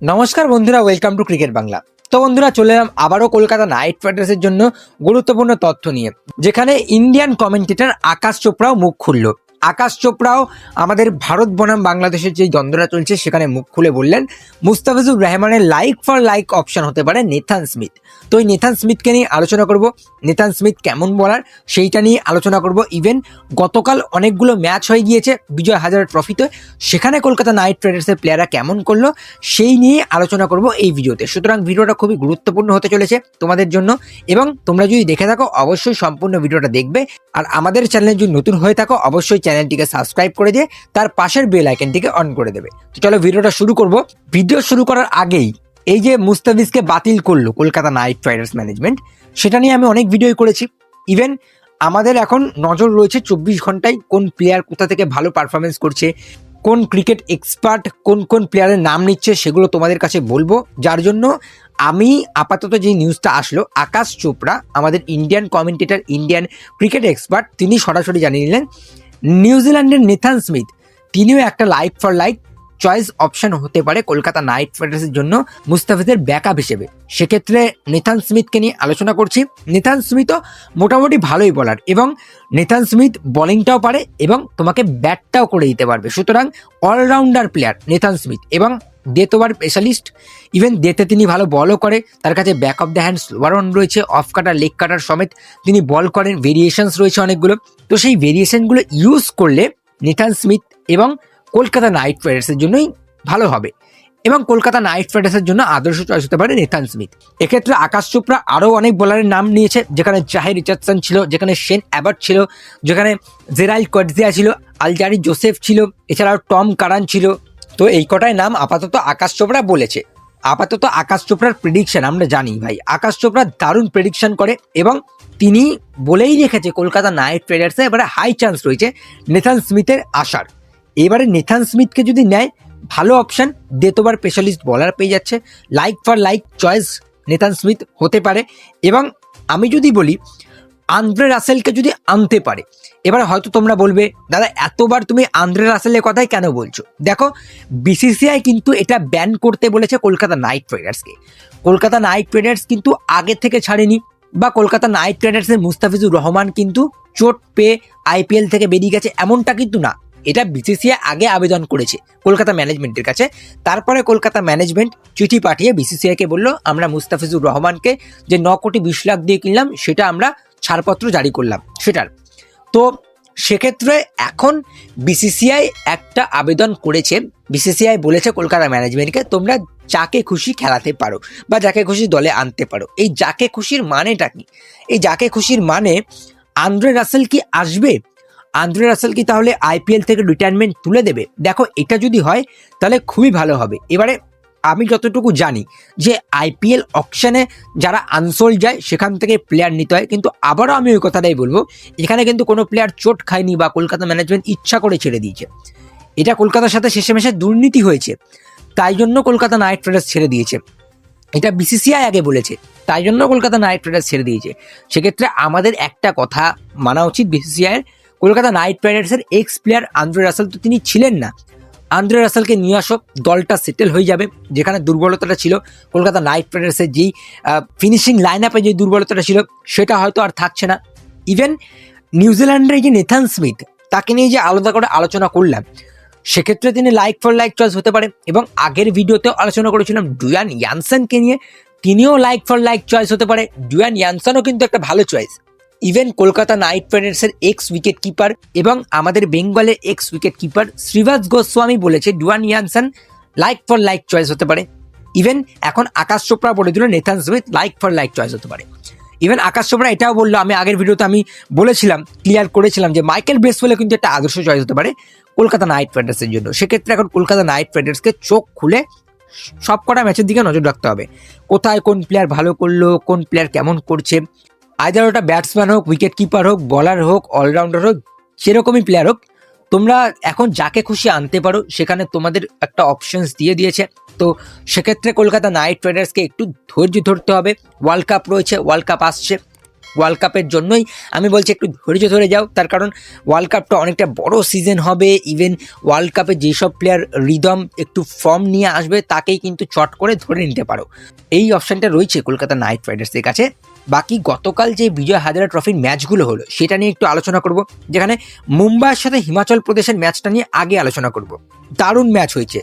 নমস্কার বন্ধুরা, welcome to cricket Bangla. তো বন্ধুরা, চলে এলাম আবারও কলকাতা নাইট রাইডার্সের জন্য গুরুত্বপূর্ণ তথ্য নিয়ে, যেখানে ইন্ডিয়ান কমেন্টেটর আকাশ চোপড়াও মুখ খুলল। আকাশ চোপড়াও আমাদের ভারত বনাম বাংলাদেশের যে দ্বন্দ্বটা চলছে সেখানে মুখ খুলে বললেন মুস্তাফিজুর রহমানের লাইক ফর লাইক অপশন হতে পারে নেথান স্মিথ। তো এই নেথান স্মিথকে নিয়ে আলোচনা করব, নেথান স্মিথ কেমন বলার সেইটা নিয়ে আলোচনা করব। ইভেন গতকাল অনেকগুলো ম্যাচ হয়ে গিয়েছে বিজয় হাজারে ট্রফিতে, সেখানে কলকাতা নাইট রাইডার্সের প্লেয়াররা কেমন করলো সেই নিয়ে আলোচনা করব এই ভিডিওতে। সুতরাং ভিডিওটা খুবই গুরুত্বপূর্ণ হতে চলেছে তোমাদের জন্য, এবং তোমরা যদি দেখে থাকো অবশ্যই সম্পূর্ণ ভিডিওটা দেখবে। আর আমাদের চ্যানেলে যদি নতুন হয়ে থাকো অবশ্যই চ্যানেলটিকে সাবস্ক্রাইব করে দিয়ে তার পাশের বেল আইকনটিকে অন করে দেবে। তো চলো ভিডিওটা শুরু করব। ভিডিও শুরু করার আগেই এই যে মুস্তাফিজকে বাতিল করলো কলকাতা নাইট রাইডার্স ম্যানেজমেন্ট, সেটা নিয়ে আমি অনেক ভিডিও করেছি। ইভেন আমাদের এখন নজর রয়েছে 24 ঘন্টায় কোন প্লেয়ার কোথা থেকে ভালো পারফরমেন্স করছে, কোন ক্রিকেট এক্সপার্ট কোন কোন প্লেয়ারের নাম নিচ্ছে, সেগুলো তোমাদের কাছে বলবো। যার জন্য আমি আপাতত যে নিউজটা আসলো, আকাশ চোপড়া আমাদের Indian commentator, Indian cricket expert, তিনি সরাসরি জানিয়ে নিলেন নিউজিল্যান্ডের নেথান স্মিথ তিনিও একটা like for like choice option হতে পারে কলকাতা নাইট রাইডার্সের জন্য মুস্তাফিজের ব্যাকআপ হিসেবে। সেক্ষেত্রে নেথান স্মিথকে নিয়ে আলোচনা করছি। নেথান স্মিথও মোটামুটি ভালোই বলার, এবং নেথান স্মিথ বোলিংটাও পারে এবং তোমাকে ব্যাটটাও করে দিতে পারবে। সুতরাং অলরাউন্ডার প্লেয়ার নেথান স্মিথ, এবং ডেথ ওভার স্পেশালিস্ট। ইভেন ডেতে তিনি ভালো বলও করে, তার কাছে back of the hand slower on রয়েছে, অফ কাটার লেগ কাটার সমেত তিনি বল করেন, ভেরিয়েশনস রয়েছে অনেকগুলো। তো সেই ভেরিয়েশনগুলো ইউজ করলে নেথান স্মিথ এবং কলকাতা নাইট রাইডার্সের জন্যই ভালো হবে, এবং কলকাতা নাইট রাইডার্সের জন্য আদর্শ চয়েস হতে পারে নেথান স্মিথ। এক্ষেত্রে আকাশ চোপড়া আরও অনেক বোলারের নাম নিয়েছে, যেখানে জাহির রিচার্ডসন ছিল, যেখানে শেন অ্যাবট ছিল, যেখানে জেরাইল কটজিয়া ছিল, আলজারি জোসেফ ছিল, এছাড়াও টম কারান ছিল। তো এই কটাই নাম আপাতত আকাশ চোপড়া বলেছে। আপাতত আকাশ চোপড়ার প্রেডিকশন আমরা জানি ভাই, আকাশ চোপড়া দারুণ প্রেডিকশন করে, এবং তিনি বলেই রেখেছে কলকাতা নাইট রাইডার্সে এবারে হাই চান্স রয়েছে নেথান স্মিথের আসার। এবারে নেথান স্মিথকে যদি নেয় ভালো অপশন, ডেথ ওভার স্পেশালিস্ট বলার পেয়ে যাচ্ছে, like for like choice Nathan Smith হতে পারে। এবং আমি যদি বলি আন্দ্রে রাসেলকে যদি আনতে পারে, এবার হয়তো তোমরা বলবে দাদা এতবার তুমি আন্দ্রে রাসেলের কথাই কেন বলছো। দেখো, বিসিসিআই কিন্তু এটা ব্যান করতে বলেছে কলকাতা নাইট রাইডার্সকে। কলকাতা নাইট রাইডার্স কিন্তু আগে থেকে ছাড়েনি, বা কলকাতা নাইট রাইডার্সের মুস্তাফিজুর রহমান কিন্তু চোট পেয়ে আইপিএল থেকে বেরিয়ে গেছে এমনটা কিন্তু না। এটা বিসিসিআই আগে আবেদন করেছে কলকাতা ম্যানেজমেন্টের কাছে, তারপরে কলকাতা ম্যানেজমেন্ট চিঠি পাঠিয়ে বিসিসিআইকে বললো আমরা মুস্তাফিজুর রহমানকে যে 9,20,00,000 দিয়ে কিনলাম সেটা আমরা ছাড়পত্র জারি করলাম সেটার। তো সেক্ষেত্রে এখন বিসিসিআই একটা আবেদন করেছে, বিসিসিআই বলেছে কলকাতা ম্যানেজমেন্টকে তোমরা যাকে খুশি খেলাতে পারো বা যাকে খুশি দলে আনতে পারো। এই যাকে খুশির মানেটা কি? এই যাকে খুশির মানে আন্দ্রে রাসেল কি আসবে? আন্দ্রে রাসেল কি তাহলে আইপিএল থেকে রিটায়ারমেন্ট তুলে দেবে? দেখো, এটা যদি হয় তাহলে খুবই ভালো হবে। এবারে আমি যতটুকু জানি যে আইপিএল অকশনে যারা আনসোল্ড যায় সেখান থেকে প্লেয়ার নিতে হয়, কিন্তু আবারও আমি ওই কথাটাই বলবো, এখানে কিন্তু কোনো প্লেয়ার চোট খায়নি বা কলকাতা ম্যানেজমেন্ট ইচ্ছা করে ছেড়ে দিয়েছে। এটা কলকাতার সাথে শেষেমেশে দুর্নীতি হয়েছে, তাই জন্য কলকাতা নাইট রাইডার্স ছেড়ে দিয়েছে। এটা বিসিসিআই আগে বলেছে, তাই জন্য কলকাতা নাইট রাইডার্স ছেড়ে দিয়েছে। সেক্ষেত্রে আমাদের একটা কথা মানা উচিত বিসিসিআইয়ের, কলকাতা নাইট রাইডার্সের এক্স প্লেয়ার আন্দ্রে রাসেল তো তিনি ছিলেন না, আন্দ্রে রাসেলকে নিয়ে আসো, দলটা সেটেল হয়ে যাবে। যেখানে দুর্বলতাটা ছিল কলকাতা নাইট রাইডার্সের, যেই ফিনিশিং লাইন আপে যে দুর্বলতাটা ছিল সেটা হয়তো আর থাকছে না। ইভেন নিউজিল্যান্ডের এই যে নেথান স্মিথ, তাকে নিয়ে যে আলাদা করে আলোচনা করলাম, সেক্ষেত্রে তিনি লাইক ফর লাইক চয়েস হতে পারে। এবং আগের ভিডিওতেও আলোচনা করেছিলাম ডুয়ান ইয়ানসেনকে নিয়ে, তিনিও লাইক ফর লাইক চয়েস হতে পারে। ডুয়ান ইয়ানসেনও কিন্তু একটা ভালো চয়েস। ইভেন কলকাতা নাইট রাইডার্সের এক্স উইকেট কিপার এবং আমাদের বেঙ্গলের ex wicket keeper Shreevats Goswami বলেছে Duan Jansen like for like choice হতে পারে। ইভেন এখন আকাশ চোপড়া বলে দিল Nathan Smith like for like choice হতে পারে। ইভেন আকাশ চোপড়া এটাও বললো, আমি আগের ভিডিওতে আমি বলেছিলাম, ক্লিয়ার করেছিলাম যে মাইকেল ব্রেসওয়েলও কিন্তু একটা আদর্শ চয়েস হতে পারে কলকাতা নাইট রাইডার্সের জন্য। সেক্ষেত্রে এখন কলকাতা নাইট রাইডার্সকে চোখ খুলে সব কটা ম্যাচের দিকে নজর রাখতে হবে, কোথায় কোন প্লেয়ার ভালো করলো, কোন প্লেয়ার কেমন করছে। আইদার ওটা ব্যাটসম্যান হোক, উইকেট কিপার হোক, বলার হোক, অলরাউন্ডার হোক, সেরকমই প্লেয়ার হোক, তোমরা এখন যাকে খুশি আনতে পারো, সেখানে তোমাদের একটা অপশনস দিয়ে দিয়েছে। তো সেক্ষেত্রে কলকাতা নাইট রাইডার্সকে একটু ধৈর্য ধরতে হবে। ওয়ার্ল্ড কাপ রয়েছে, ওয়ার্ল্ড কাপ আসছে, ওয়ার্ল্ড কাপের জন্যই আমি বলছি একটু ধৈর্য ধরে যাও, তার কারণ ওয়ার্ল্ড কাপটা অনেকটা বড় সিজন হবে। ইভেন ওয়ার্ল্ড কাপে যেসব প্লেয়ার রিদম একটু ফর্ম নিয়ে আসবে তাকেই কিন্তু চট করে ধরে নিতে পারো, এই অপশানটা রয়েছে কলকাতা নাইট রাইডার্সের কাছে। বাকি গতকাল যে বিজয় হাজারা ট্রফির ম্যাচগুলো হলো সেটা নিয়ে একটু আলোচনা করব, যেখানে মুম্বাইয়ের সাথে হিমাচল প্রদেশের ম্যাচটা নিয়ে আগে আলোচনা করব। দারুণ ম্যাচ হয়েছে।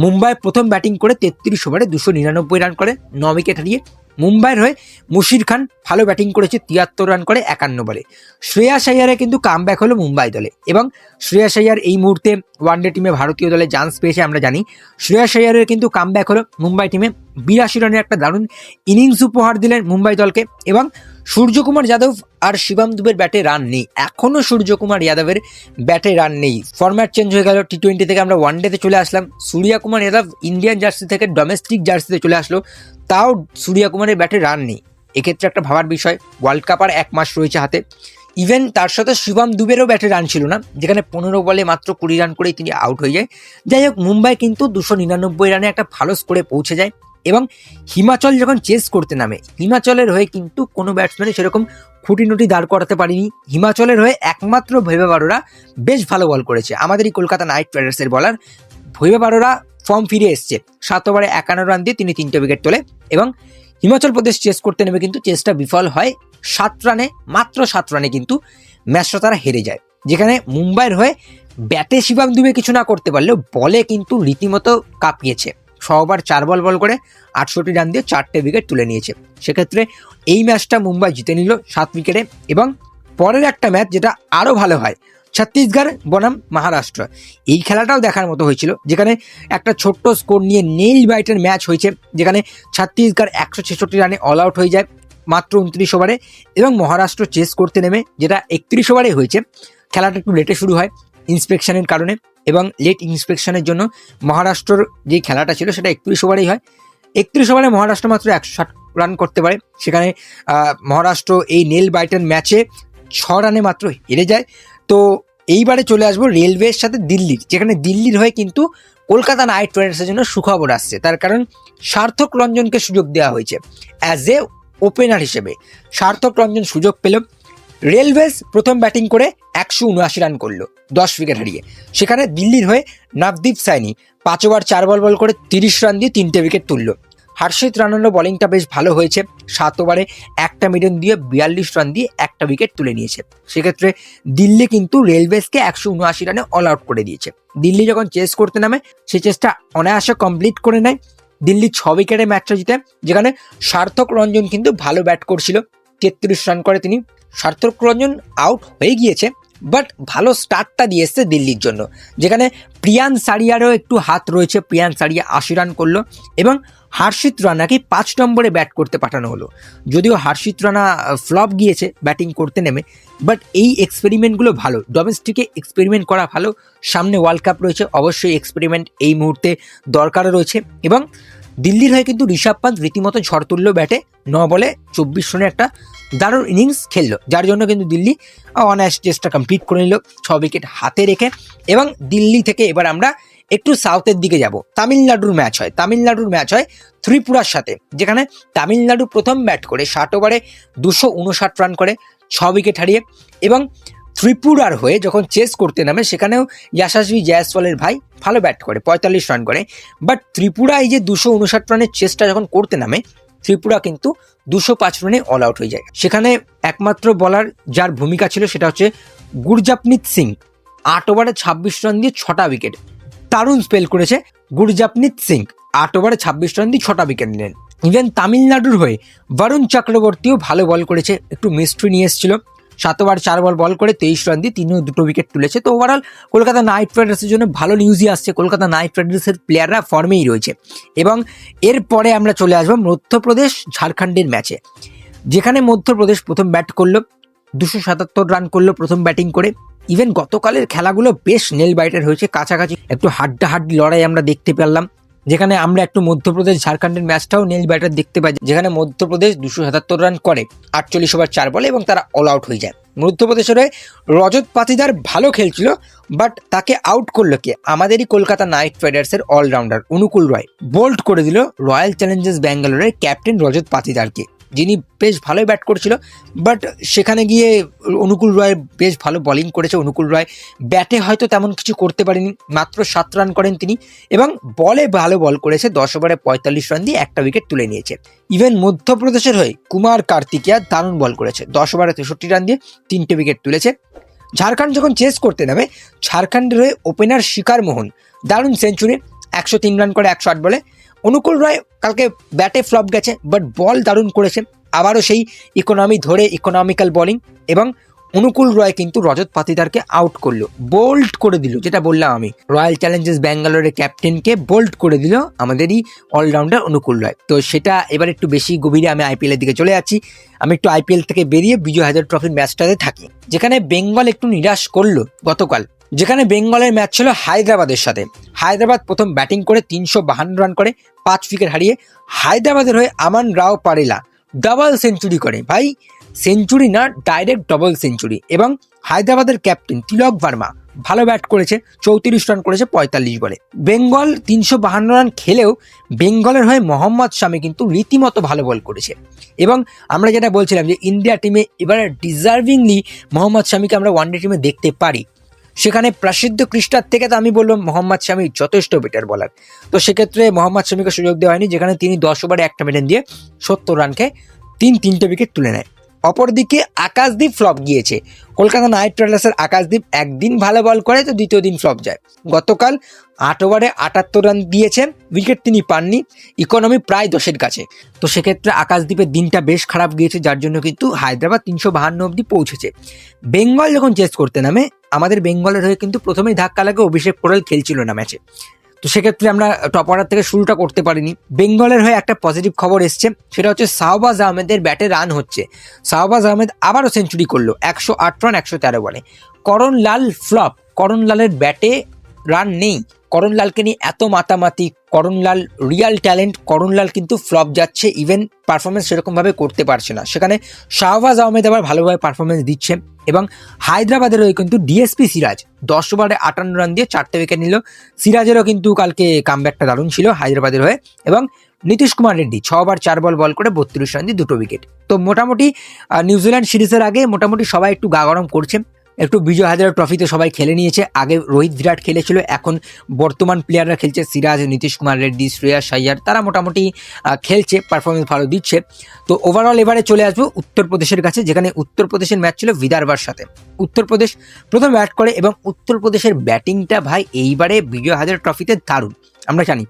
মুম্বাই প্রথম ব্যাটিং করে 33 ওভারে 299 রান করে 9 উইকেট হারিয়ে। মুম্বাইয়ের হয়ে মুশির খান ভালো ব্যাটিং করেছে, 73 রান করে 51 বলে। শ্রেয়াস আইয়ারে কিন্তু কামব্যাক হলো মুম্বাই দলে, এবং শ্রেয়াস আইয়ার এই মুহূর্তে ওয়ানডে টিমে ভারতীয় দলে চান্স পেয়েছে আমরা জানি। শ্রেয়াস আইয়ারের কিন্তু কামব্যাক হলো মুম্বাই টিমে, 82 রানের একটা দারুণ ইনিংস উপহার দিলেন মুম্বাই দলকে। এবং সূর্যকুমার যাদব আর শিবম দুবের ব্যাটে রান নেই, এখনও সূর্যকুমার যাদবের ব্যাটে রান নেই। ফরম্যাট চেঞ্জ হয়ে গেল, টি20 থেকে আমরা ওয়ানডেতে চলে আসলাম। সূর্যকুমার যাদব ইন্ডিয়ান জার্সি থেকে ডোমেস্টিক জার্সিতে চলে আসলো, তাও সূর্যকুমারের ব্যাটে রান নেই। এক্ষেত্রে একটা ভাবার বিষয়, ওয়ার্ল্ড কাপ আর 1 মাস রয়েছে হাতে। ইভেন তার সাথে শিবম দুবেরও ব্যাটে রান ছিল না, যেখানে 15 বলে মাত্র 20 রান করেই তিনি আউট হয়ে যায়। যাই হোক, মুম্বাই কিন্তু 299 রানে একটা ভালো স্কোরে পৌঁছে যায়। এবং হিমাচল যখন চেস করতে নামে, হিমাচলের হয়ে কিন্তু কোনো ব্যাটসম্যানই সেরকম খুঁটিনুটি দাঁড় করাতে পারেনি। হিমাচলের হয়ে একমাত্র ভৈভব আরোরা বেশ ভালো বল করেছে, আমাদের এই কলকাতা নাইট রাইডার্সের বলার ভৈভব আরোরা ফর্ম ফিরে এসছে। 7 ওভারে 51 রান দিয়ে তিনি 3টে উইকেট তোলে। এবং হিমাচল প্রদেশ চেস করতে নেমে কিন্তু চেসটা বিফল হয়, 7 রানে, মাত্র 7 রানে কিন্তু ম্যাচটা তারা হেরে যায়। যেখানে মুম্বাইয়ের হয়ে ব্যাটে শিবম দুবে কিছু না করতে পারলেও বলে কিন্তু রীতিমতো কাঁপিয়েছে। 6 ওভার 4 বল করে 68 রান দিয়ে 4টে উইকেট তুলে নিয়েছে। সেক্ষেত্রে এই ম্যাচটা মুম্বাই জিতে নিল 7 উইকেটে। এবং পরের একটা ম্যাচ যেটা আরও ভালো হয়, ছত্তিশগড় বনাম মহারাষ্ট্র, এই খেলাটাও দেখার মতো হয়েছিল, যেখানে একটা ছোট্ট স্কোর নিয়ে নেইল বাইটের ম্যাচ হয়েছে, যেখানে ছত্তিশগড় 166 রানে অল আউট হয়ে যায় মাত্র 29 ওভারে। এবং মহারাষ্ট্র চেস করতে নেমে, যেটা 31 ওভারে হয়েছে, খেলাটা একটু লেটে শুরু হয় ইন্সপেকশনের কারণে। এবং লেট ইন্সপেকশনের জন্য মহারাষ্ট্রর যে খেলাটা ছিল সেটা 31 ওভারেই হয়। 31 ওভারে মহারাষ্ট্র মাত্র 160 রান করতে পারে, সেখানে মহারাষ্ট্র এই নেল বাইটের ম্যাচে 6 রানে মাত্র হেরে যায়। তো এইবারে চলে আসবো রেলওয়ের সাথে দিল্লির, যেখানে দিল্লির হয়ে কিন্তু কলকাতা নাইট রাইডার্সের জন্য সুখবর আসছে। তার কারণ সার্থক রঞ্জনকে সুযোগ দেওয়া হয়েছে অ্যাজ এ ওপেনার হিসেবে। সার্থক রঞ্জন সুযোগ পেল। রেলওয়েজ প্রথম ব্যাটিং করে 179 রান করলো 10 উইকেট হারিয়ে। সেখানে দিল্লির হয়ে নবদীপ সাইনি 5 ওভার 4 বল করে 30 রান দিয়ে 3টে উইকেট তুললো। হর্ষিত রানারও বোলিংটা বেশ ভালো হয়েছে, 7 ওভারে একটা মিডন দিয়ে 42 রান দিয়ে একটা উইকেট তুলে নিয়েছে। সেক্ষেত্রে দিল্লি কিন্তু রেলওয়েজকে 179 রানে অল আউট করে দিয়েছে। দিল্লি যখন চেস করতে নামে, সেই চেসটা অনায়াসে কমপ্লিট করে নেয়। দিল্লি 6 উইকেটে ম্যাচটা জিতে, যেখানে সার্থক রঞ্জন কিন্তু ভালো ব্যাট করছিল, 33 রান করে তিনি। সার্থক রঞ্জন আউট হয়ে গিয়েছে, বাট ভালো স্টার্টটা দিয়ে এসছে দিল্লির জন্য, যেখানে প্রিয়ান সারিয়ারও একটু হাত রয়েছে। প্রিয়ান সারিয়া 80 রান করলো। এবং হর্ষিত রানাকে 5 নম্বরে ব্যাট করতে পাঠানো হলো। যদিও হর্ষিত রানা ফ্লপ গিয়েছে ব্যাটিং করতে নেমে, বাট এই এক্সপেরিমেন্টগুলো ভালো, ডোমেস্টিকে এক্সপেরিমেন্ট করা ভালো। সামনে ওয়ার্ল্ড কাপ রয়েছে, অবশ্যই এক্সপেরিমেন্ট এই মুহূর্তে দরকারও রয়েছে। এবং দিল্লির হয়ে কিন্তু ঋষভ পান্ত রীতিমতো ঝড় তুললো ব্যাটে, 9 বলে 24 রানের একটা দারুণ ইনিংস খেললো, যার জন্য কিন্তু দিল্লি অনায়াস চেষ্টা কমপ্লিট করে নিল 6 উইকেট হাতে রেখে। এবং দিল্লি থেকে এবার আমরা একটু সাউথের দিকে যাব। তামিলনাড়ুর ম্যাচ হয় ত্রিপুরার সাথে, যেখানে তামিলনাড়ু প্রথম ব্যাট করে 60 ওভারে 259 রান করে 6 উইকেট হারিয়ে। এবং ত্রিপুরার হয়ে যখন চেস করতে নামে, সেখানেও ইয়াশাসভি জয়সওয়ালের ভাই ভালো ব্যাট করে 45 রান করে। বাট ত্রিপুরা এই যে 259 রানের চেসটা যখন করতে নামে, ত্রিপুরা কিন্তু 205 রানে অল আউট হয়ে যায়। সেখানে একমাত্র বলার যার ভূমিকা ছিল সেটা হচ্ছে গুরজাপনিত সিং, 8 ওভারে 26 রান দিয়ে 6টা উইকেট। দারুণ স্পেল করেছে গুরজাপনিত সিং, 8 ওভারে 26 রান দিয়ে 6টা উইকেট নিলেন। ইভেন তামিলনাড়ুর হয়ে বরুণ চক্রবর্তীও ভালো বল করেছে, একটু মিস্ট্রি নিয়ে এসেছিল, 7 ওভার 4 বল করে 23 রান দিয়ে তিনিও 2টো উইকেট তুলেছে। তো ওভারঅল কলকাতা নাইট রাইডার্সের জন্য ভালো নিউজই আসছে, কলকাতা নাইট রাইডার্সের প্লেয়াররা ফর্মেই রয়েছে। এবং এরপরে আমরা চলে আসবো মধ্যপ্রদেশ ঝাড়খণ্ডের ম্যাচে, যেখানে মধ্যপ্রদেশ প্রথম ব্যাট করলো, 277 রান করলো প্রথম ব্যাটিং করে। ইভেন গতকালের খেলাগুলো বেশ নেল বাইটার হয়েছে, কাছাকাছি একটু হাড্ডাহাড্ডি লড়াই আমরা দেখতে পেলাম, যেখানে আমরা একটু মধ্যপ্রদেশ ঝাড়খণ্ডের ম্যাচটাও নেল ব্যাটার দেখতে পাই, যেখানে মধ্যপ্রদেশ 277 রান করে 48 ওভার 4 বলে এবং তারা অল আউট হয়ে যায়। মধ্যপ্রদেশের হয়ে রজত পাতিদার ভালো খেলছিল, বাট তাকে আউট করলো কে? আমাদেরই কলকাতা নাইট রাইডার্সের অলরাউন্ডার অনুকূল রয় বোল্ড করে দিল রয়্যাল চ্যালেঞ্জার্স ব্যাঙ্গালোরের ক্যাপ্টেন রজত পাতিদারকে। যিনি বেশ ভালোই ব্যাট করছিল, বাট সেখানে গিয়ে অনুকূল রয় বেশ ভালো বোলিং করেছে। অনুকূল রয় ব্যাটে হয়তো তেমন কিছু করতে পারেনি, মাত্র 7 রান করেন তিনি, এবং বলে ভালো বল করেছে। 10 ওভারে 45 রান দিয়ে একটা উইকেট তুলে নিয়েছে। ইভেন মধ্যপ্রদেশের হয়ে কুমার কার্তিকিয়া দারুণ বল করেছে, 10 ওভারে 63 রান দিয়ে 3টে উইকেট তুলেছে। ঝাড়খণ্ড যখন চেস করতে নামে, ঝাড়খণ্ডের হয়ে ওপেনার শিকার মোহন দারুণ সেঞ্চুরি, 103 রান করে 108 বলে। অনুকূল রয় কালকে ব্যাটে ফ্লপ গেছে, বাট বল দারুণ করেছে, আবারও সেই ইকোনমি ধরে ইকোনমিক্যাল বোলিং, এবং অনুকূল রয় কিন্তু রজত পাতিদারকে আউট করলো, বোল্ড করে দিল। যেটা বললাম আমি, রয়্যাল চ্যালেঞ্জার্স ব্যাঙ্গালোরের ক্যাপ্টেনকে বোল্ড করে দিল আমাদেরই অলরাউন্ডার অনুকূল রয়। তো সেটা এবার একটু বেশি গভীরে আমি আইপিএলের দিকে চলে যাচ্ছি। আমি একটু আইপিএল থেকে বেরিয়ে বিজয় হাজার ট্রফির ম্যাচটাতে থাকি, যেখানে বেঙ্গল একটু নিরাশ করলো গতকাল, যেখানে বেঙ্গলের ম্যাচ ছিল হায়দ্রাবাদের সাথে। হায়দ্রাবাদ প্রথম ব্যাটিং করে 352 রান করে 5 উইকেট হারিয়ে হায়দ্রাবাদের হয়ে আমান রাও পারেলা ডাবল সেঞ্চুরি করে। ভাই, সেঞ্চুরি না, ডাইরেক্ট ডবল সেঞ্চুরি। এবং হায়দ্রাবাদের ক্যাপ্টেন তিলক ভার্মা ভালো ব্যাট করেছে, 34 রান করেছে 45 বলে। বেঙ্গল 352 রান খেলেও বেঙ্গলের হয়ে মোহাম্মদ শামি কিন্তু রীতিমতো ভালো বল করেছে। এবং আমরা যেটা বলছিলাম যে ইন্ডিয়া টিমে এবারে ডিজার্ভিংলি মোহাম্মদ শামিকে আমরা ওয়ানডে টিমে দেখতে পারি, সেখানে প্রসিদ্ধ ক্রিস্টার থেকে তো আমি বললাম মোহাম্মদ শামি যথেষ্ট বেটার বলার। তো সেক্ষেত্রে মোহাম্মদ শামিকে সুযোগ দেওয়া হয়নি, যেখানে তিনি 10 ওভারে একটা মেডেন দিয়ে 70 রান খেয়ে 3টে উইকেট তুলে নেয়। অপরদিকে আকাশদীপ ফ্লপ গিয়েছে। কলকাতা নাইট রাইডার্সের আকাশদীপ একদিন ভালো বল করে তো দ্বিতীয় দিন ফ্লপ যায়। গতকাল 8 ওভারে 78 রান দিয়েছেন, উইকেট তিনি পাননি, ইকোনমি প্রায় 10-এর কাছে। তো সেক্ষেত্রে আকাশদীপের দিনটা বেশ খারাপ গিয়েছে, যার জন্য কিন্তু হায়দ্রাবাদ 352 অব্দি পৌঁছেছে। বেঙ্গল যখন চেস করতে নামে, আমাদের বেঙ্গলের হয়ে কিন্তু প্রথমেই ধাক্কা লাগে, অভিষেক পোড়াল খেলছিল না ম্যাচে। তো সেক্ষেত্রে আমরা টপ অর্ডার থেকে শুরুটা করতে পারিনি। বেঙ্গলের হয়ে একটা পজিটিভ খবর এসছে, সেটা হচ্ছে শাহবাজ আহমেদের ব্যাটে রান হচ্ছে। শাহবাজ আহমেদ আবারও সেঞ্চুরি করলো, 108 রান 113 বলে। করণ লাল ফ্লপ, করণ লালের ব্যাটে রান নেই। করণ লালকে নিয়ে এত মাতামাতি, করণ লাল রিয়াল ট্যালেন্ট, করণ লাল কিন্তু ফ্লপ যাচ্ছে, ইভেন পারফরমেন্স সেরকমভাবে করতে পারছে না। সেখানে শাহবাজ আহমেদ আবার ভালোভাবে পারফরমেন্স দিচ্ছে। এবং হায়দ্রাবাদের হয়ে কিন্তু ডিএসপি সিরাজ 10 ওভারে 58 রান দিয়ে 4টে উইকেট নিল। সিরাজেরও কিন্তু কালকে কামব্যাকটা দারুণ ছিল হায়দ্রাবাদের হয়ে। এবং নীতিশ কুমার রেড্ডি 6 ওভার 4 বল করে 32 রান দিয়ে 2টো উইকেট। তো মোটামুটি নিউজিল্যান্ড সিরিজের আগে মোটামুটি সবাই একটু গা গরম করছে, একটু বিজয় হাজারে ট্রফিতে সবাই খেলে নিয়েছে। আগে রোহিত বিরাট খেলেছিল, এখন বর্তমান প্লেয়াররা খেলছে, সিরাজ, নীতিশ কুমার রেড্ডি, শ্রেয়াস আইয়ার, তারা মোটামুটি খেলছে, পারফরমেন্স ভালো দিচ্ছে। তো ওভারঅল এবারে চলে আসবো উত্তরপ্রদেশের কাছে, যেখানে উত্তরপ্রদেশের ম্যাচ ছিল বিদর্ভার সাথে। উত্তরপ্রদেশ প্রথম ব্যাট করে, এবং উত্তরপ্রদেশের ব্যাটিংটা ভাই এইবারে বিজয় হাজারে ট্রফিতে দারুণ। আমরা জানি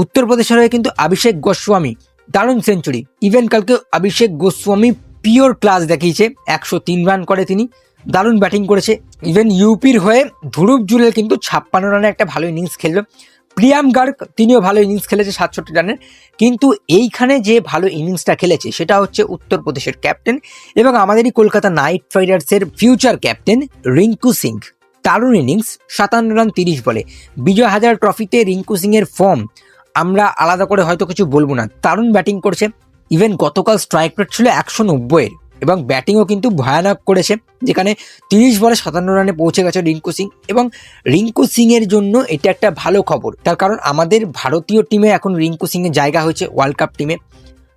উত্তরপ্রদেশের হয়ে কিন্তু অভিষেক গোস্বামী দারুণ সেঞ্চুরি, ইভেন কালকে অভিষেক গোস্বামী পিওর ক্লাস দেখিয়েছে, 103 রান করে তিনি, দারুণ ব্যাটিং করেছে। ইভেন ইউপির হয়ে ধ্রুব জুরেল কিন্তু 56 রানে একটা ভালো ইনিংস খেললো। প্রিয়াম গার্গ তিনিও ভালো ইনিংস খেলেছে 67 রানের। কিন্তু এইখানে যে ভালো ইনিংসটা খেলেছে সেটা হচ্ছে উত্তরপ্রদেশের ক্যাপ্টেন এবং আমাদেরই কলকাতা নাইট রাইডার্সের ফিউচার ক্যাপ্টেন রিঙ্কু সিং। দারুণ ইনিংস, 57 রান 30 বলে। বিজয় হাজার ট্রফিতে রিঙ্কু সিং এর ফর্ম আমরা আলাদা করে হয়তো কিছু বলবো না, দারুণ ব্যাটিং করছে। ইভেন গতকাল স্ট্রাইক রেট ছিল 190-এর, এবং ব্যাটিংও কিন্তু ভয়ানক করেছে, যেখানে 30 বলে 57 রানে পৌঁছে গেছে রিঙ্কু সিং। এবং রিঙ্কু সিং এর জন্য এটা একটা ভালো খবর, তার কারণ আমাদের ভারতীয় টিমে এখন রিঙ্কু সিং এর জায়গা হয়েছে ওয়ার্ল্ড কাপ টিমে।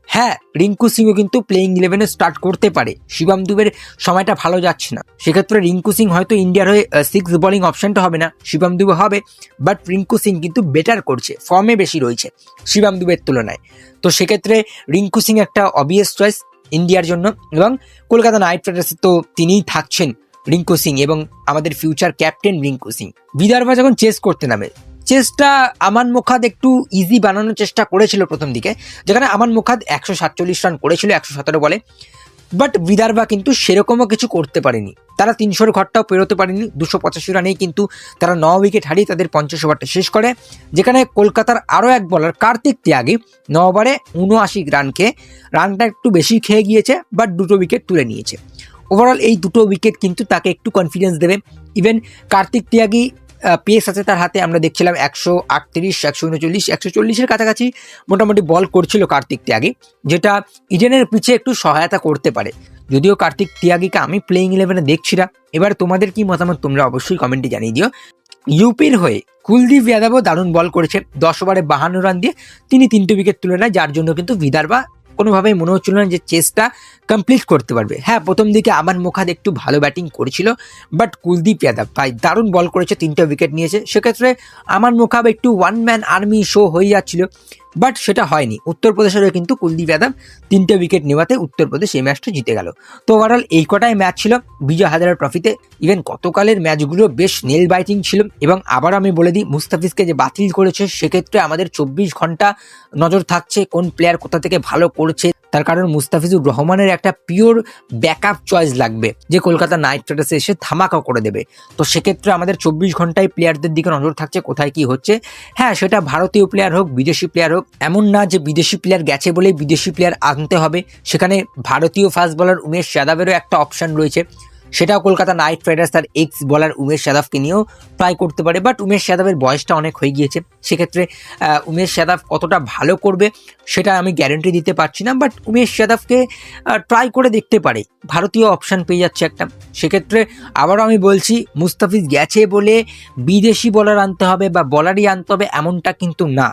হ্যাঁ, রিঙ্কু সিংও কিন্তু প্লেইং 11-এ স্টার্ট করতে পারে, শিবম দুবের সময়টা ভালো যাচ্ছে না, সেক্ষেত্রে রিঙ্কু সিং হয়তো ইন্ডিয়ার হয়ে 6 বোলিং অপশনটা হবে না, শিবম দুবে হবে। বাট রিঙ্কু সিং কিন্তু বেটার করছে, ফর্মে বেশি রয়েছে শিবম দুবের তুলনায়। তো সেক্ষেত্রে রিঙ্কু সিং একটা অবভিয়াস চয়েস ইন্ডিয়ার জন্য। এবং কলকাতা নাইট রাইডার্সে তো তিনিই থাকছেন রিঙ্কু সিং, এবং আমাদের ফিউচার ক্যাপ্টেন রিঙ্কু সিং। বিদর্ভা যখন চেস করতে নামে, চেসটা আমান মুখাদ একটু ইজি বানানোর চেষ্টা করেছিল প্রথম দিকে, যেখানে আমান মুখাদ 147 রান করেছিল 117 বলে। বাট বিদর্ভা কিন্তু সেরকমও কিছু করতে পারেনি, তারা 300-এর ঘরটাও পেরোতে পারেনি। 285 রানেই কিন্তু তারা 9 উইকেট হারিয়ে তাদের 50 ওভারটা শেষ করে, যেখানে কলকাতার আরও এক বলার কার্তিক ত্যাগী 9 ওভারে 79 রান খেয়ে, রানটা একটু বেশি খেয়ে গিয়েছে, বাট 2টো উইকেট তুলে নিয়েছে। ওভারঅল এই 2টো উইকেট কিন্তু তাকে একটু কনফিডেন্স দেবে। ইভেন কার্তিক ত্যাগী পেস আছে তার হাতে, আমরা দেখছিলাম 138, 139, 140-এর কাছাকাছি মোটামুটি বল করছিল কার্তিক ত্যাগী, যেটা ইডেনের পিছে একটু সহায়তা করতে পারে। যদিও কার্তিক ত্যাগীকে আমি প্লেইং 11-এ দেখছি না। এবার তোমাদের কি মতামত তোমরা অবশ্যই কমেন্টে জানিয়ে দিও। ইউপির হয়ে কুলদীপ যাদবও দারুণ বল করেছে, 10 ওভারে 52 রান দিয়ে তিনি 3টে উইকেট তুলে নেয়, যার জন্য কিন্তু বিদর্ভা কোনোভাবেই মনে হচ্ছিল না যে চেসটা কমপ্লিট করতে পারবে। হ্যাঁ, প্রথম দিকে আমান মুখাদ একটু ভালো ব্যাটিং করেছিল, বাট কুলদীপ যাদব ভাই দারুণ বল করেছে, 3টে উইকেট নিয়েছে। সেক্ষেত্রে আমান মুখাব একটু ওয়ান ম্যান আর্মি শো হয়ে যাচ্ছিল, বাট সেটা হয়নি। উত্তরপ্রদেশেরও কিন্তু কুলদীপ যাদব 3টে উইকেট নেওয়াতে উত্তরপ্রদেশ এই ম্যাচটা জিতে গেল। তো ওভারঅল এই কটাই ম্যাচ ছিল বিজয় হাজারে ট্রফিতে। ইভেন গতকালের ম্যাচগুলো বেশ নেল বাইটিং ছিল। এবং আবার আমি বলে দিই, মুস্তাফিজকে যে বাতিল করেছে সেক্ষেত্রে আমাদের 24 ঘন্টা নজর থাকছে কোন প্লেয়ার কোথা থেকে ভালো করছে। তার কারণ মুস্তাফিজুর রহমানের একটা পিওর ব্যাকআপ চয়েস লাগবে যে কলকাতা নাইট রাইডার্সে এসে ধামাকা করে দেবে। তো সেক্ষেত্রে আমাদের 24 ঘন্টায় প্লেয়ারদের দিকে নজর থাকছে কোথায় কি হচ্ছে। হ্যাঁ, সেটা ভারতীয় প্লেয়ার হোক, বিদেশি প্লেয়ার হোক, এমন না যে বিদেশি প্লেয়ার গেছে বলেই বিদেশি প্লেয়ার আনতে হবে। সেখানে ভারতীয় ফাস্ট বোলার উমেশ যাদবেরও একটা অপশন রয়েছে, সেটাও কলকাতা নাইট রাইডার্স তার এক্স বলার উমেশ যাদবকে নিয়েও ট্রাই করতে পারে। বাট উমেশ যাদবের বয়সটা অনেক হয়ে গিয়েছে, সেক্ষেত্রে উমেশ যাদব কতটা ভালো করবে সেটা আমি গ্যারেন্টি দিতে পারছি না। বাট উমেশ যাদবকে ট্রাই করে দেখতে পারে, ভারতীয় অপশান পেয়ে যাচ্ছে একটা। সেক্ষেত্রে আবারও আমি বলছি, মুস্তাফিজ গেছে বলে বিদেশি বলার আনতে হবে বা বলারই আনতে হবে এমনটা কিন্তু না,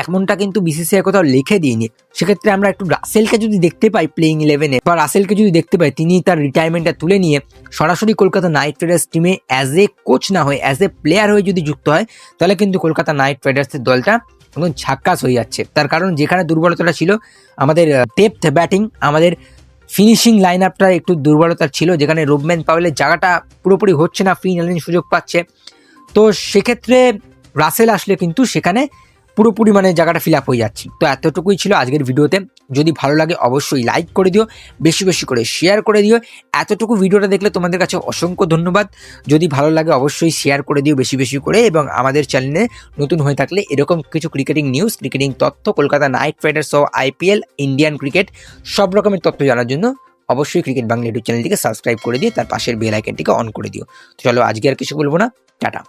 এমনটা কিন্তু বিসিসিআই কোথাও লিখে দিইনি। সেক্ষেত্রে আমরা একটু রাসেলকে যদি দেখতে পাই প্লেইং 11-এ, বা রাসেলকে যদি দেখতে পাই তিনি তার রিটায়ারমেন্টটা তুলে নিয়ে সরাসরি কলকাতা নাইট রাইডার্স টিমে অ্যাজ এ কোচ না হয়ে অ্যাজ এ প্লেয়ার হয়ে যদি যুক্ত হয়, তাহলে কিন্তু কলকাতা নাইট রাইডার্সের দলটা একদম ঝাক্কাস হয়ে যাচ্ছে। তার কারণ যেখানে দুর্বলতাটা ছিল আমাদের ডেপথ ব্যাটিং, আমাদের ফিনিশিং লাইন আপটা একটু দুর্বলতা ছিল, যেখানে রোবম্যান পাওয়েলের জায়গাটা পুরোপুরি হচ্ছে না, ফিন এলেন সুযোগ পাচ্ছে। তো সেক্ষেত্রে রাসেল আসলে কিন্তু সেখানে পুরোপুরি মানে জায়গাটা ফিল আপ হয়ে যাচ্ছে। তো এতটুকুই ছিল আজকের ভিডিওতে। যদি ভালো লাগে অবশ্যই লাইক করে দিও, বেশি বেশি করে শেয়ার করে দিও। এতটুকু ভিডিওটা দেখলে তোমাদের কাছে অসংখ্য ধন্যবাদ। যদি ভালো লাগে অবশ্যই শেয়ার করে দিও বেশি বেশি করে, এবং আমাদের চ্যানেলে নতুন হয়ে থাকলে এরকম কিছু ক্রিকেটিং নিউজ, ক্রিকেটিং তথ্য, কলকাতা নাইট রাইডার্স ও আইপিএল, ইন্ডিয়ান ক্রিকেট সব রকমের তথ্য জানার জন্য অবশ্যই ক্রিকেট বাংলা ইউটিউব চ্যানেলটিকে সাবস্ক্রাইব করে দিয়ে তার পাশের বেল আইকনটিকে অন করে দিও। তো চলো আজকে আর কিছু বলবো না, টাটা।